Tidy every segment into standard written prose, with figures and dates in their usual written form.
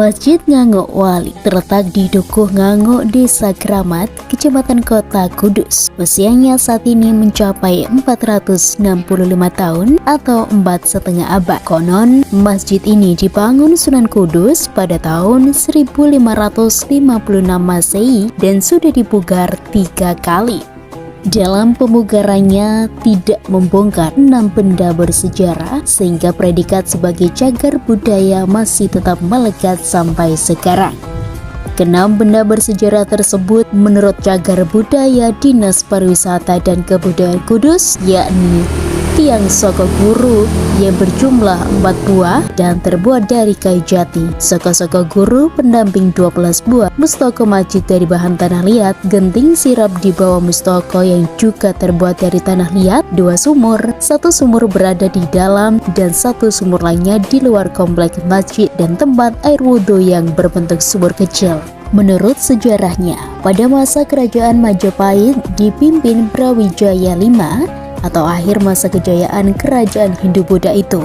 Masjid Ngangok Wali terletak di Dukuh Ngangok, Desa Kramat, Kecamatan Kota Kudus. Usianya saat ini mencapai 465 tahun atau 4,5 abad. Konon, masjid ini dibangun Sunan Kudus pada tahun 1556 Masehi dan sudah dipugar 3 kali. Dalam pemugarannya tidak membongkar 6 benda bersejarah sehingga predikat sebagai cagar budaya masih tetap melekat sampai sekarang. Ke-6 benda bersejarah tersebut menurut cagar budaya Dinas Pariwisata dan Kebudayaan Kudus, yakni tiang soko guru yang berjumlah 4 buah dan terbuat dari kayu jati, soko-soko guru pendamping 12 buah, mustoko masjid dari bahan tanah liat, genting sirap di bawah mustoko yang juga terbuat dari tanah liat, 2 sumur, 1 sumur berada di dalam dan 1 sumur lainnya di luar komplek masjid dan tempat air wudhu yang berbentuk sumur kecil. Menurut sejarahnya, pada masa kerajaan Majapahit dipimpin Brawijaya V atau akhir masa kejayaan kerajaan Hindu-Buddha itu,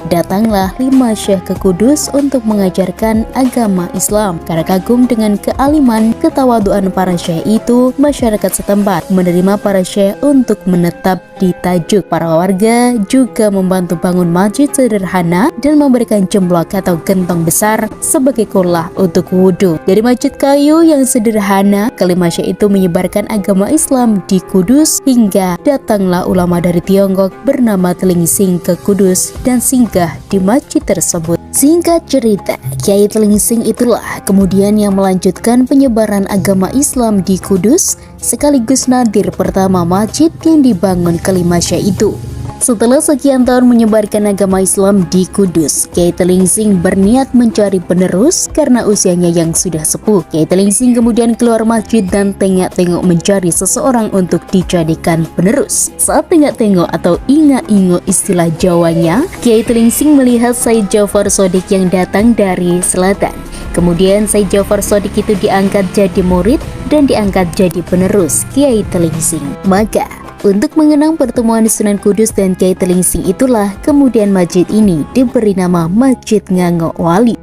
datanglah 5 syekh ke Kudus untuk mengajarkan agama Islam. Karena kagum dengan kealiman, ketawaduan para syekh itu, masyarakat setempat menerima para syekh untuk menetap di Tajuk. Para warga juga membantu bangun masjid sederhana dan memberikan jemblok atau gentong besar sebagai kulah untuk wudhu. Dari masjid kayu yang sederhana, kelima syekh itu menyebarkan agama Islam di Kudus hingga datanglah ulama dari Tiongkok bernama Tlingsing ke Kudus dan singgah di masjid tersebut. Singkat cerita, Kiai Tlingsing itulah kemudian yang melanjutkan penyebaran agama Islam di Kudus, sekaligus nadir pertama masjid yang dibangun kelima syekh itu. Setelah sekian tahun menyebarkan agama Islam di Kudus, Kiai Tlingsing berniat mencari penerus karena usianya yang sudah sepuh. Kiai Tlingsing kemudian keluar masjid dan tengok-tengok mencari seseorang untuk dijadikan penerus. Saat tengok-tengok atau inga-ingo istilah Jawanya, Kiai Tlingsing melihat Syed Jafar Shodiq yang datang dari selatan. Kemudian Syed Jafar Shodiq itu diangkat jadi murid dan diangkat jadi penerus Kiai Tlingsing. Maka untuk mengenang pertemuan Sunan Kudus dan Kiai Tlingsing itulah kemudian masjid ini diberi nama Masjid Ngangok Wali.